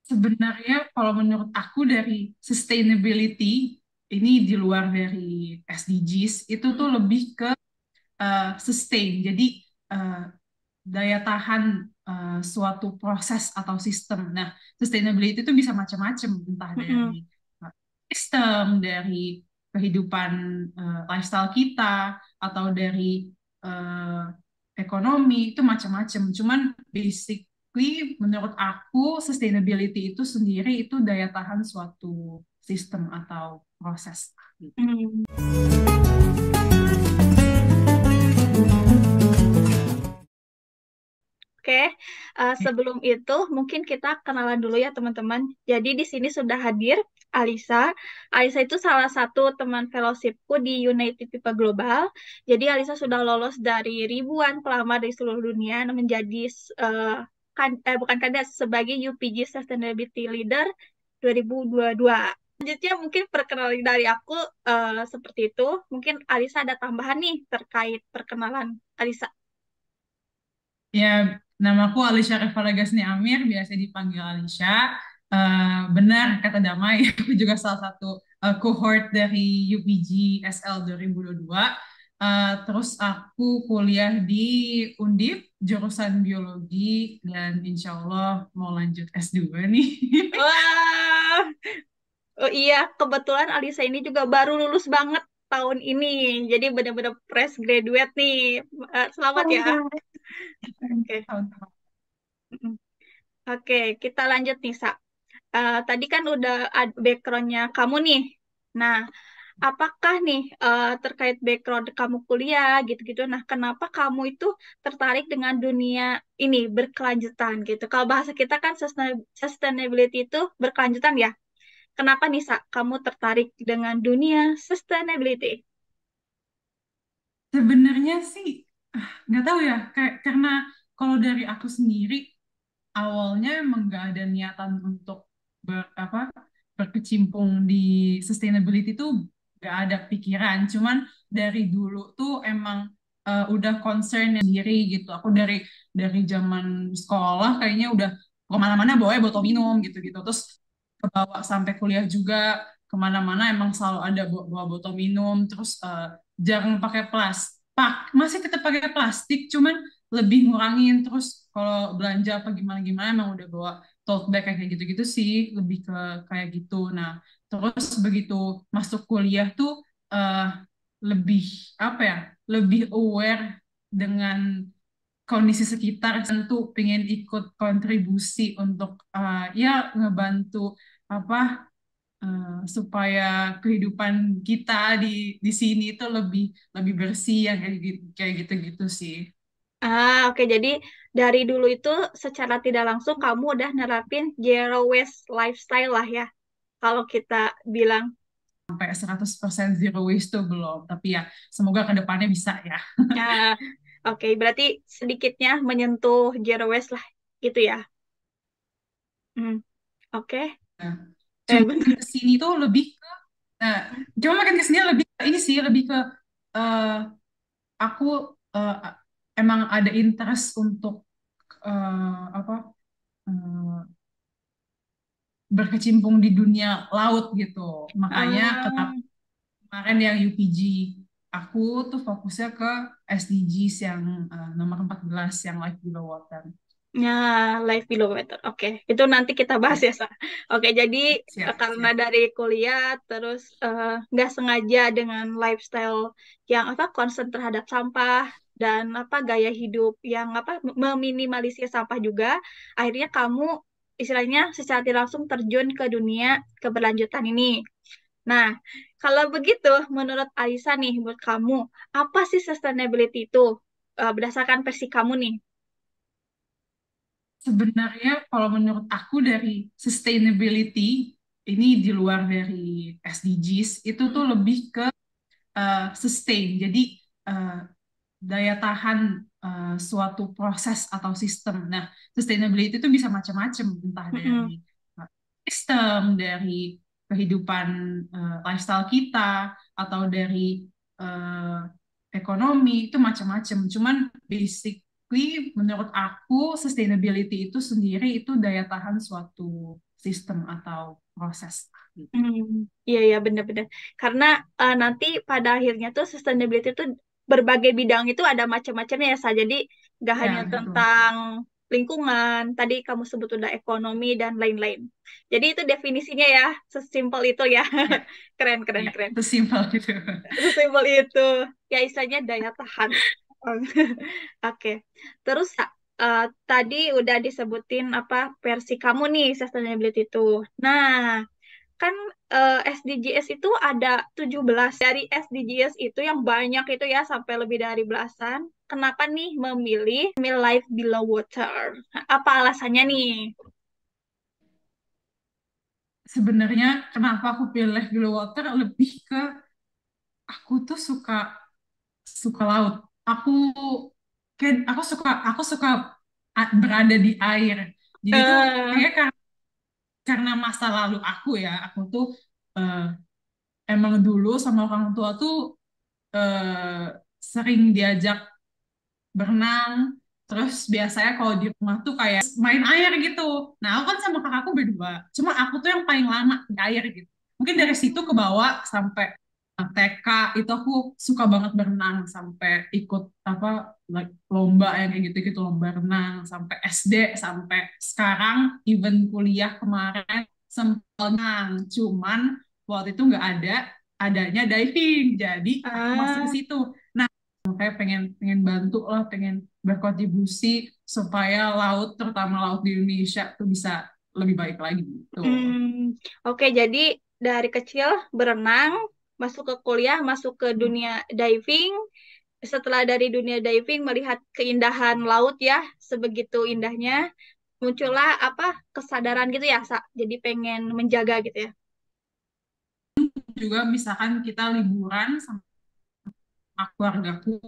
Sebenarnya kalau menurut aku dari sustainability ini di luar dari SDGs itu tuh Mm-mm. lebih ke sustain. Jadi eh, daya tahan suatu proses atau sistem. Nah, sustainability itu bisa macam-macam, entah Mm-mm. dari sistem, dari kehidupan lifestyle kita, atau dari eh, ekonomi, itu macam-macam. Cuman basically menurut aku sustainability itu sendiri itu daya tahan suatu sistem atau proses gitu. Mm. Oke, sebelum itu mungkin kita kenalan dulu ya teman-teman. Jadi di sini sudah hadir Alisa. Alisa itu salah satu teman fellowshipku di United People Global. Jadi Alisa sudah lolos dari ribuan pelamar di seluruh dunia menjadi bukan kandidat sebagai UPG Sustainability Leader 2022. Selanjutnya mungkin perkenalan dari aku seperti itu. Mungkin Alisa ada tambahan nih terkait perkenalan Alisa. Ya, namaku Alisha Rifala Gasni Amir, biasa dipanggil Alisha. Benar kata Damai, aku juga salah satu cohort dari UPG SL 2022. Terus aku kuliah di Undip, jurusan biologi, dan insya Allah mau lanjut S2 nih. Wah, oh iya, kebetulan Alisa ini juga baru lulus banget tahun ini. Jadi benar-benar fresh graduate nih. Selamat ya. Oke. Tahun-tahun. Mm-mm. Oke, kita lanjut nih, Sa. Tadi kan udah background-nya kamu nih. Nah, apakah nih terkait background kamu kuliah gitu-gitu, nah kenapa kamu itu tertarik dengan dunia ini berkelanjutan gitu? Kalau bahasa kita kan sustainability itu berkelanjutan ya. Kenapa nih, Sa, kamu tertarik dengan dunia sustainability? Sebenarnya sih nggak tahu ya, kayak karena kalau dari aku sendiri awalnya emang nggak ada niatan untuk apa berkecimpung di sustainability tuh nggak ada pikiran. Cuman dari dulu tuh emang udah concern sendiri gitu. Aku dari zaman sekolah kayaknya udah kemana-mana bawa botol minum gitu-gitu. Terus kebawa sampai kuliah juga kemana-mana emang selalu ada bawa botol minum. Terus jarang pakai plastik. Masih tetap pakai plastik, cuman lebih ngurangin. Terus kalau belanja apa gimana-gimana emang udah bawa tote bag kayak gitu-gitu sih, lebih ke kayak gitu. Nah, terus begitu masuk kuliah tuh eh, lebih apa ya, lebih aware dengan kondisi sekitar, tentu pengen ikut kontribusi untuk ya ngebantu apa supaya kehidupan kita di sini itu lebih lebih bersih yang kayak gitu-gitu sih. Oke. Jadi dari dulu itu secara tidak langsung kamu udah nerapin zero waste lifestyle lah ya. Kalau kita bilang, Sampai 100% zero waste tuh belum, tapi ya semoga ke depannya bisa ya. ah, oke, berarti sedikitnya menyentuh zero waste lah, gitu ya. Hmm, oke. Nah, cuma makin Bener. ke sini tuh lebih ke nah, cuma makin ke sini lebih ke ini sih, lebih ke eh, aku eh, emang ada interest untuk apa eh, berkecimpung di dunia laut gitu. Makanya kenapa Ah, kemarin yang UPG aku tuh fokusnya ke SDGs yang nomor 14 yang Life Below Water. ya, life below water. Oke, itu nanti kita bahas Ya, ya, Sa. Oke, jadi siap, karena siap. dari kuliah terus nggak sengaja dengan lifestyle yang apa concern terhadap sampah dan apa gaya hidup yang apa meminimalisir sampah juga, akhirnya kamu istilahnya secara tidak langsung terjun ke dunia keberlanjutan ini. Nah, kalau begitu, menurut Alisa nih, buat kamu, apa sih sustainability itu? Berdasarkan versi kamu nih. Sebenarnya kalau menurut aku dari sustainability ini di luar dari SDGs itu tuh Mm-mm. lebih ke sustain. Jadi eh, daya tahan suatu proses atau sistem. Nah, sustainability itu bisa macam-macam, entah Mm-mm. dari sistem, dari kehidupan lifestyle kita, atau dari eh, ekonomi, itu macam-macam. Cuman basically menurut aku sustainability itu sendiri itu daya tahan suatu sistem atau proses gitu. Iya iya benar-benar. Karena nanti pada akhirnya tuh sustainability itu berbagai bidang itu ada macam-macamnya ya, Sa. Jadi nggak hanya Ya, betul. tentang lingkungan, tadi kamu sebut udah ekonomi dan lain-lain. Jadi itu definisinya ya, sesimpel itu ya. Ya, Keren keren ya, keren. itu simpel gitu. Sesimpel itu. Ya istilahnya daya tahan. Oke. Terus Sa, tadi udah disebutin apa versi kamu nih sustainability itu. Nah, kan SDGs itu ada 17. Dari SDGs itu yang banyak itu ya sampai lebih dari belasan. Kenapa nih memilih Life Below Water? Apa alasannya nih? Sebenarnya kenapa aku pilih Blue Water lebih ke aku tuh suka suka laut. Aku aku suka berada di air. Jadi tuh Eh, kayak karena masa lalu aku tuh eh, emang dulu sama orang tua tuh sering diajak berenang. Terus biasanya kalau di rumah tuh kayak main air gitu. Nah, aku kan sama kakakku berdua. Cuma aku tuh yang paling lama di air gitu. Mungkin dari situ ke hmm, bawah sampai TK itu aku suka banget berenang sampai ikut apa like, lomba yang kayak gitu-gitu lomba renang sampai SD sampai sekarang even kuliah kemarin sempat renang cuman waktu itu nggak ada adanya diving jadi aku masuk ke ah, situ. Nah, kayak pengen pengen bantu lah, pengen berkontribusi supaya laut, terutama laut di Indonesia tuh bisa lebih baik lagi gitu. oke, jadi dari kecil berenang, masuk ke kuliah, masuk ke dunia diving. Setelah dari dunia diving melihat keindahan laut ya, sebegitu indahnya, muncullah apa kesadaran gitu ya, Sa. Jadi pengen menjaga gitu ya. Juga misalkan kita liburan sama keluargaku,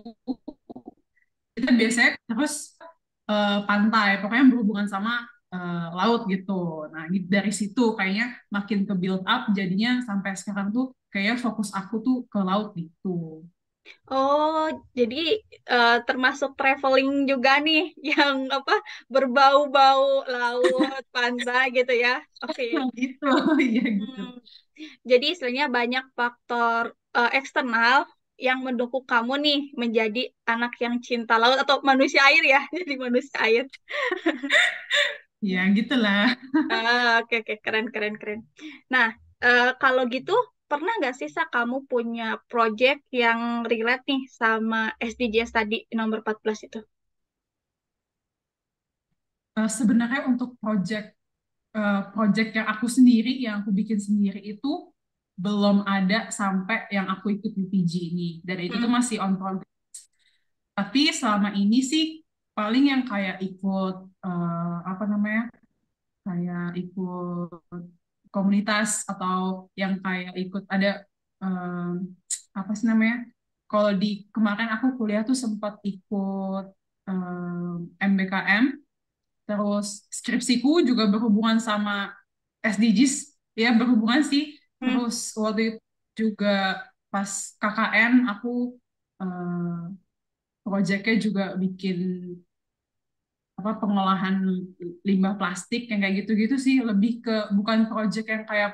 kita biasanya terus pantai, pokoknya berhubungan sama laut gitu. Nah, dari situ kayaknya makin ke build up, jadinya sampai sekarang tuh kayak fokus aku tuh ke laut gitu. Oh, jadi termasuk traveling juga nih yang apa berbau-bau laut, pantai gitu ya. Oke. Nah, gitu, iya gitu. Hmm. Jadi istilahnya banyak faktor eksternal yang mendukung kamu nih menjadi anak yang cinta laut atau manusia air ya. Jadi manusia air. Ya, gitulah. Oke oke keren keren keren. Nah, kalau gitu pernah nggak sih Sa kamu punya project yang relate nih sama SDGs tadi nomor 14 itu? Sebenarnya untuk project yang aku sendiri, yang aku bikin sendiri itu belum ada sampai yang aku ikut UPG ini. Dan itu tuh Hmm. masih on progress. Tapi selama ini sih paling yang kayak ikut apa namanya, kayak ikut komunitas atau yang kayak ikut ada eh, apa sih namanya? Kalau di kemarin aku kuliah tuh sempat ikut MBKM. Terus skripsiku juga berhubungan sama SDGs, ya berhubungan sih. Hmm. Terus waktu itu juga pas KKN aku eh, proyeknya juga bikin apa pengolahan limbah plastik yang kayak gitu-gitu sih. Lebih ke bukan proyek yang kayak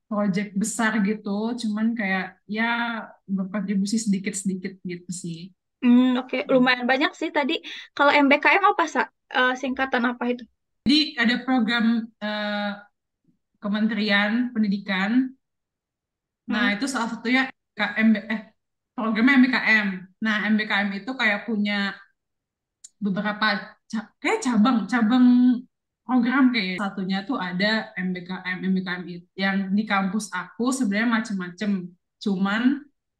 proyek besar gitu, cuman kayak ya berkontribusi sedikit-sedikit gitu sih. Oke, lumayan banyak sih tadi. Kalau MBKM apa, Sa? Singkatan apa itu? Jadi ada program Kementerian Pendidikan. Nah, Hmm. itu salah satunya programnya MBKM. Nah, MBKM itu kayak punya beberapa kayak cabang program kayak satunya tuh ada MBKM yang di kampus aku sebenarnya macem-macem. Cuman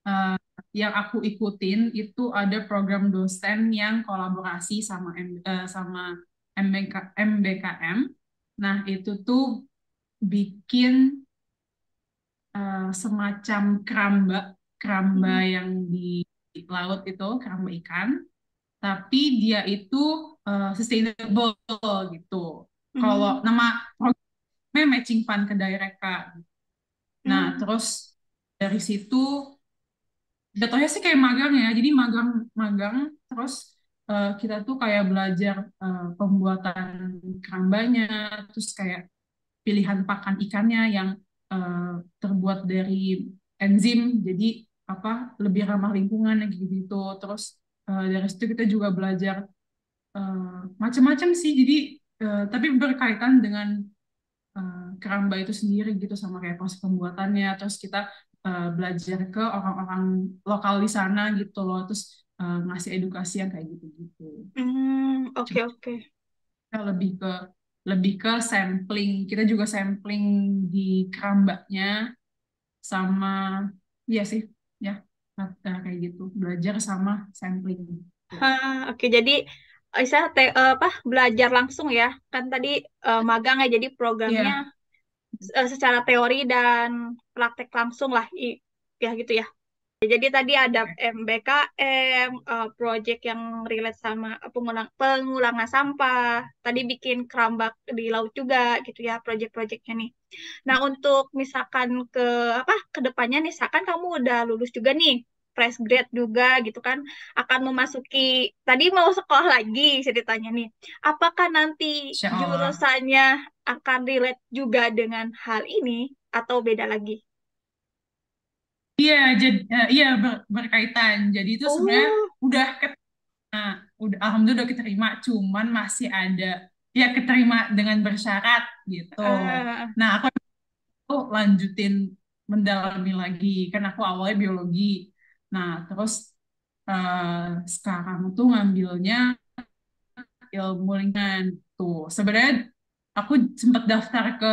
eh, yang aku ikutin itu ada program dosen yang kolaborasi sama MBKM. Nah, itu tuh bikin semacam keramba, keramba Hmm. yang di laut itu, keramba ikan, tapi dia itu sustainable gitu. Kalau Hmm. nama programnya Matching Fund ke Direka. Nah, Hmm. terus dari situ jatuhnya sih kayak magang ya. Jadi magang terus kita tuh kayak belajar pembuatan kerambanya, terus kayak pilihan pakan ikannya yang terbuat dari enzim, jadi lebih ramah lingkungan gitu. Terus dari situ kita juga belajar macam-macam sih. Jadi tapi berkaitan dengan keramba itu sendiri gitu sama kayak proses pembuatannya. Terus kita belajar ke orang-orang lokal di sana gitu loh. Terus ngasih edukasi yang kayak gitu-gitu. Oke, Cuma oke. kita lebih ke sampling. Kita juga sampling di kerambanya sama iya sih ya kayak gitu. Belajar sama sampling. Tuh. Oke, jadi Aisyah apa belajar langsung ya? Kan tadi magang ya, jadi programnya Iya, secara teori dan praktek langsung lah, ya gitu ya. Jadi tadi ada MBKM, project yang relate sama pengulangan sampah. Tadi bikin kerambak di laut juga gitu ya, project-projectnya nih. Nah, untuk misalkan ke depannya nih, misalkan kamu udah lulus juga nih, fresh grade juga gitu kan, akan memasuki tadi mau sekolah lagi ceritanya nih. Apakah nanti Insya Allah. jurusannya akan relate juga dengan hal ini atau beda lagi? Iya, jadi iya berkaitan. Jadi itu sebenarnya Oh, udah Nah, alhamdulillah udah keterima, cuman masih ada ya keterima dengan bersyarat gitu. eh, Nah, aku tuh lanjutin mendalami lagi, kan aku awalnya biologi. Nah, terus sekarang tuh ngambilnya ilmu lingkungan tuh. Sebenarnya aku sempat daftar ke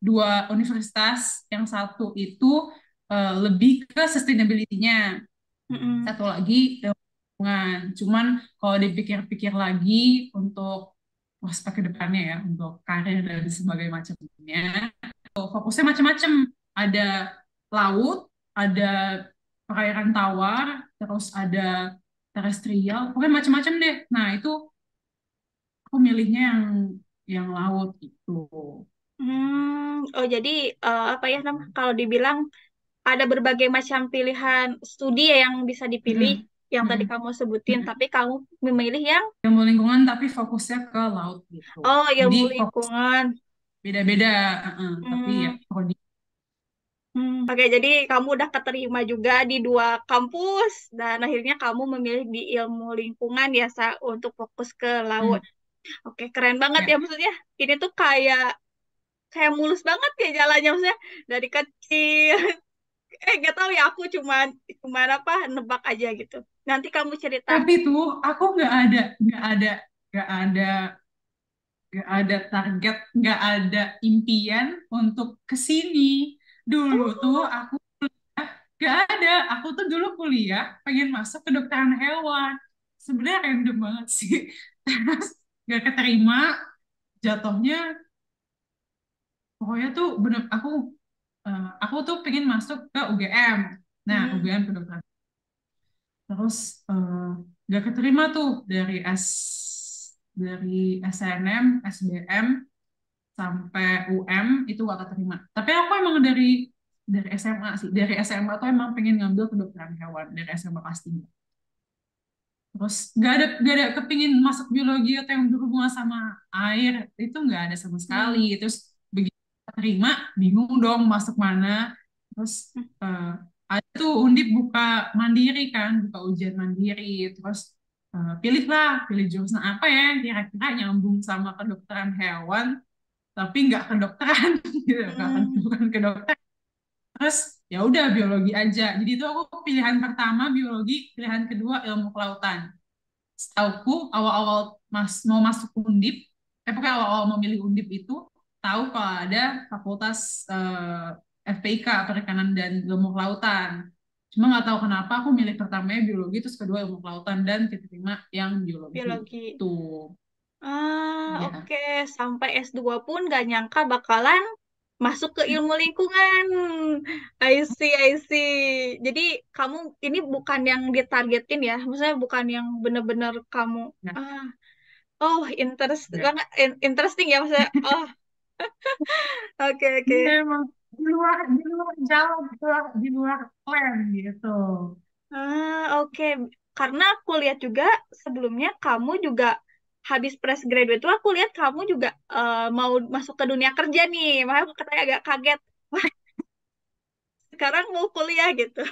dua universitas, yang satu itu lebih ke sustainability-nya, mm-mm. satu lagi lingkungan. Cuman kalau dipikir-pikir lagi untuk prospek ke depannya ya, untuk karir dan sebagainya macamnya, fokusnya macam-macam. Ada laut, ada perairan tawar, terus ada terestrial, pokoknya macam-macam deh. Nah, itu aku milihnya yang laut itu. Oh jadi apa ya kalau dibilang ada berbagai macam pilihan studi ya yang bisa dipilih Mm-mm. yang tadi Mm-mm. kamu sebutin, Mm-mm. tapi kamu memilih yang Ilmu lingkungan tapi fokusnya ke laut gitu. Jadi ilmu fokus lingkungan. beda-beda, tapi ya Hmm, prodi. Oke, jadi kamu udah keterima juga di dua kampus dan akhirnya kamu memilih di ilmu lingkungan ya untuk fokus ke laut. Hmm, Oke, keren banget ya ya. maksudnya. Ini tuh kayak kayak mulus banget ya jalannya maksudnya dari kecil. Gak tahu ya, aku cuman cuman apa nebak aja gitu. Nanti kamu cerita. Tapi tuh aku nggak ada, nggak ada target, nggak ada impian untuk ke sini. Dulu tuh Oh, aku nggak ada. Aku tuh dulu kuliah pengen masuk ke kedokteran hewan. Sebenarnya random banget sih. Terus nggak keterima, jatuhnya pokoknya tuh bener aku tuh pengen masuk ke UGM. Nah, hmm, UGM kedokteran. Terus gak keterima tuh dari SNM, SBM sampai UM itu gak keterima. Tapi aku emang dari SMA sih. Dari SMA tuh emang pengen ngambil kedokteran hewan dari SMA pasti. Terus gak ada kepingin masuk biologi atau yang berhubungan sama air, itu nggak ada sama sekali. hmm, Terus begitu terima, bingung dong masuk mana. Terus hmm, eh, ada tuh Undip buka mandiri kan, buka ujian mandiri. Terus pilih jurusan apa ya yang kira-kira nyambung sama kedokteran hewan, tapi nggak kedokteran gitu, hmm, bukan kedokteran. Terus ya udah biologi aja. Jadi itu aku pilihan pertama biologi, pilihan kedua ilmu kelautan. Setauku awal-awal mau masuk Undip, pokoknya awal-awal mau milih Undip itu tahu kalau ada fakultas FPIK Perikanan dan Ilmu Kelautan. Cuma nggak tahu kenapa aku milih pertamanya biologi, terus kedua ilmu kelautan dan keterima yang biologi. biologi. Tuh, ya. Oke. Sampai S2 pun gak nyangka bakalan masuk ke ilmu lingkungan. I see, I see. Jadi kamu ini bukan yang ditargetin ya, maksudnya bukan yang bener-bener kamu. Nah, Ah, oh, ya. interesting ya maksudnya. Oh, oke, oke. Iya, emang di luar jalan, di luar plan gitu. Oke. Karena aku lihat juga sebelumnya kamu juga habis fresh graduate tuh aku lihat kamu juga mau masuk ke dunia kerja nih. Makanya aku katanya agak kaget. Wah, sekarang mau kuliah gitu.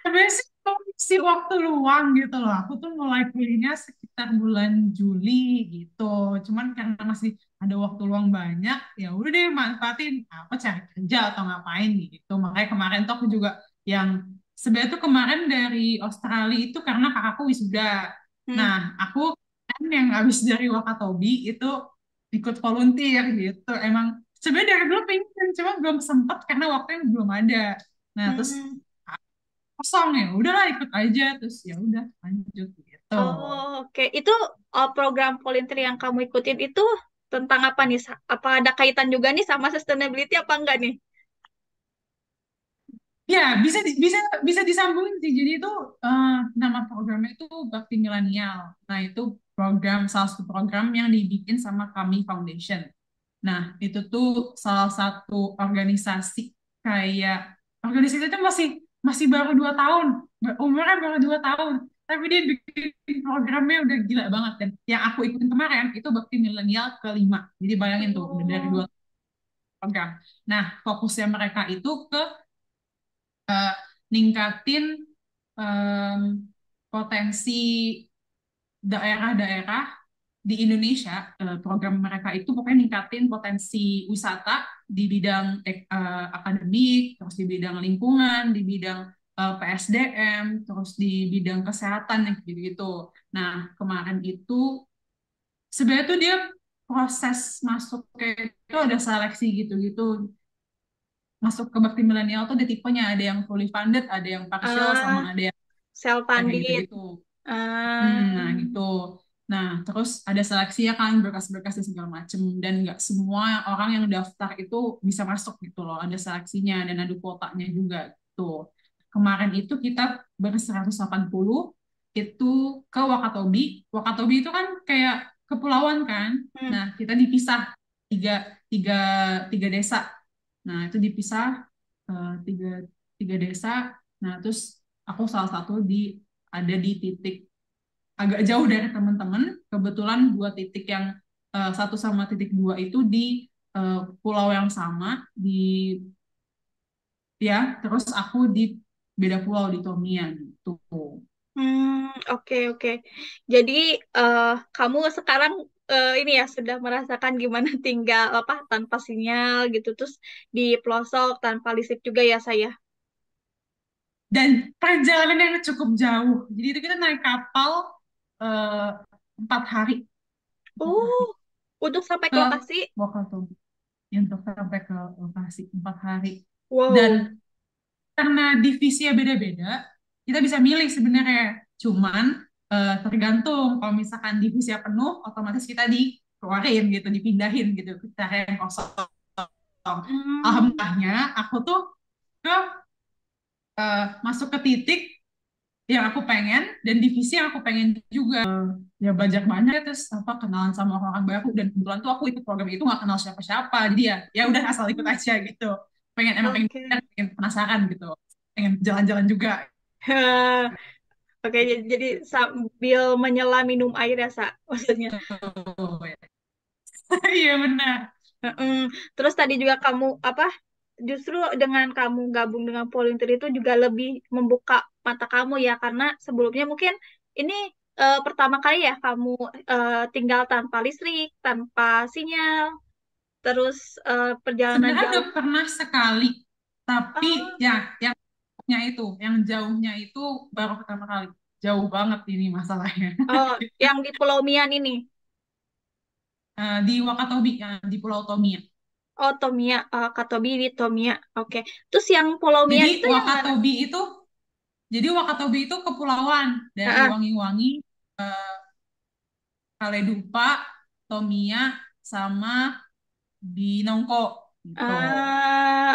Sebenarnya sih itu isi waktu luang gitu loh. Aku tuh mulai kuliahnya sekitar bulan Juli gitu. Cuman karena masih ada waktu luang banyak, ya udah deh manfaatin apa cari kerja atau ngapain gitu. Makanya kemarin tuh aku juga yang sebenarnya tuh kemarin dari Australia itu karena kakakku wisuda. Hmm. Nah, aku kan yang habis dari Wakatobi itu ikut volunteer gitu. Emang sebenarnya dari dulu pengen, cuma belum sempat karena waktunya belum ada. Nah, terus Hmm. kosong ya udahlah ikut aja terus ya udah lanjut gitu. Oh, oke. Itu program volunteer yang kamu ikutin itu tentang apa nih? Apa ada kaitan juga nih sama sustainability apa enggak nih? Ya bisa bisa disambungin sih jadi itu nama programnya itu Bakti Milenial. Nah itu program salah satu program yang dibikin sama kami Foundation. Nah itu tuh salah satu organisasi kayak organisasi itu masih masih baru 2 tahun umurnya baru 2 tahun tapi dia bikin programnya udah gila banget dan yang aku ikutin kemarin itu Bakti Milenial kelima jadi bayangin tuh udah dari Oh. 2 program. Nah fokusnya mereka itu ke eh, ningkatin em, potensi daerah-daerah di Indonesia. Program mereka itu pokoknya ningkatin potensi wisata di bidang akademik, terus di bidang lingkungan, di bidang PSDM, terus di bidang kesehatan yang gitu-gitu. Nah, kemarin itu sebenarnya tuh dia proses masuk ke itu ada seleksi gitu-gitu. Masuk ke Bakti Milenial tuh ada tipenya, ada yang fully funded, ada yang partial, sama Ah, ada yang kayak self-funded. gitu-gitu. Ah, Nah, gitu. Nah, terus ada seleksi ya kan, berkas-berkas dan segala macem. Dan nggak semua orang yang daftar itu bisa masuk gitu loh. Ada seleksinya dan ada kuotanya juga gitu. Kemarin itu kita ber 180 itu ke Wakatobi. Wakatobi itu kan kayak kepulauan kan. hmm. Nah, kita dipisah tiga, tiga, tiga desa. Nah, itu dipisah tiga, tiga desa. Nah, terus aku salah satu ada di titik agak jauh dari teman-teman. Kebetulan dua titik yang satu sama titik dua itu di pulau yang sama di ya terus aku di beda pulau di Tomia gitu. Oke, oke. Jadi eh, kamu sekarang ini ya sudah merasakan gimana tinggal apa tanpa sinyal gitu, terus di pelosok tanpa listrik juga ya saya. Dan perjalanan yang cukup jauh. Jadi itu kita naik kapal eh, 4 hari, 4 hari Oh, untuk sampai ke ke lokasi, Wakatobi untuk sampai ke lokasi 4 hari. wow. Dan karena divisinya beda-beda, kita bisa milih sebenarnya. Cuman tergantung kalau misalkan divisinya penuh, otomatis kita dikeluarin gitu, dipindahin gitu ke area yang kosong. Hmm, Alhamdulillahnya aku tuh ke masuk ke titik yang aku pengen dan divisi yang aku pengen juga. Ya belajar banyak ya, terus apa kenalan sama orang-orang baru dan kebetulan tuh aku ikut program itu nggak kenal siapa-siapa jadi ya udah asal ikut hmm, aja gitu. Emang pengen oke. pengen penasaran gitu, pengen jalan-jalan juga. Oke, jadi sambil menyelam minum air ya, Sa, maksudnya. Tuh, ya. Iya benar. Mm. Terus tadi juga kamu apa? Justru dengan kamu gabung dengan volunteer itu juga lebih membuka mata kamu ya, karena sebelumnya mungkin ini pertama kali ya kamu tinggal tanpa listrik, tanpa sinyal, terus perjalanan Sebenarnya udah jauh. pernah sekali, tapi Ah, yang jauhnya itu baru pertama kali. Jauh banget ini masalahnya. oh, yang di Pulau Mian ini. Di Wakatobi, di Pulau Tomia. Oh, Tomia, Katobi di Tomia. Oke. Terus yang Pulau Jadi Mian itu yang mana? Wakatobi itu, jadi Wakatobi itu kepulauan dari Ah, Wangi-Wangi, eh, Kaledupa, Tomia, sama Binongko gitu.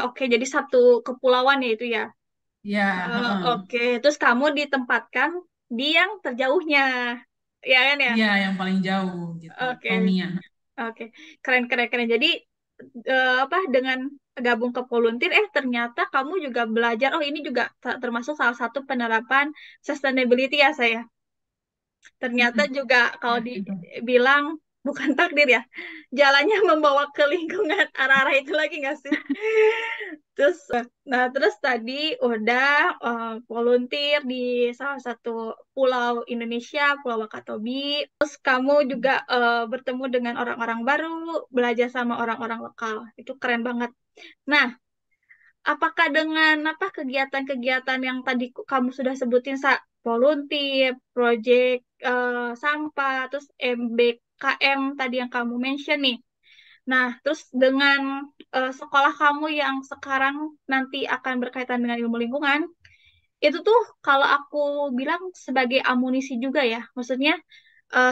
oke. Jadi satu kepulauan ya itu ya. Ya, heeh. Oke. Terus kamu ditempatkan di yang terjauhnya, ya kan ya? Iya yang paling jauh gitu, Oke, Tomia. oke. Keren, keren, keren. Jadi apa dengan gabung ke volunteer, ternyata kamu juga belajar. Oh, ini juga termasuk salah satu penerapan sustainability ya saya. Ternyata Mm-mm. juga kalau Ya, itu. dibilang bukan takdir ya, jalannya membawa ke lingkungan arah-arah itu lagi nggak sih? Terus, terus tadi udah volunteer di salah satu pulau Indonesia, Pulau Wakatobi. Terus kamu juga bertemu dengan orang-orang baru, belajar sama orang-orang lokal. Itu keren banget. Nah, apakah dengan apa kegiatan-kegiatan yang tadi kamu sudah sebutin, volunteer, project sampah, terus MBKM tadi yang kamu mention nih. Nah, terus dengan sekolah kamu yang sekarang nanti akan berkaitan dengan ilmu lingkungan, itu tuh kalau aku bilang sebagai amunisi juga ya. Maksudnya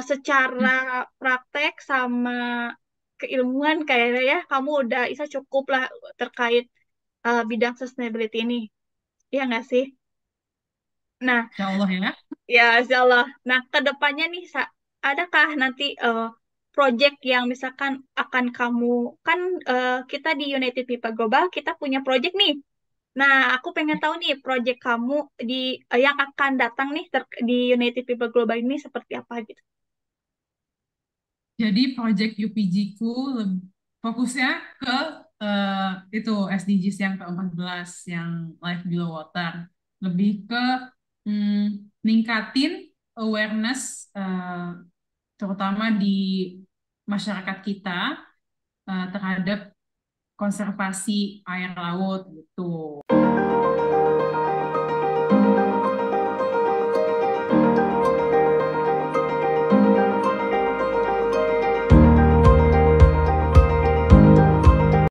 secara praktek sama keilmuan kayaknya ya, kamu udah bisa cukup lah terkait bidang sustainability ini. Iya nggak sih? Nah, Insya Allah ya. ya insya Allah. Nah, ke depannya nih, adakah nanti project yang misalkan akan kamu, kan kita di United Pipa Global, kita punya project nih. Nah, aku pengen tahu nih, project kamu di yang akan datang nih di United Pipa Global ini seperti apa gitu. Jadi project UPG ku fokusnya ke itu SDGs yang ke-14 yang Life Below Water. Lebih ke ningkatin awareness terutama di masyarakat kita terhadap konservasi air laut gitu.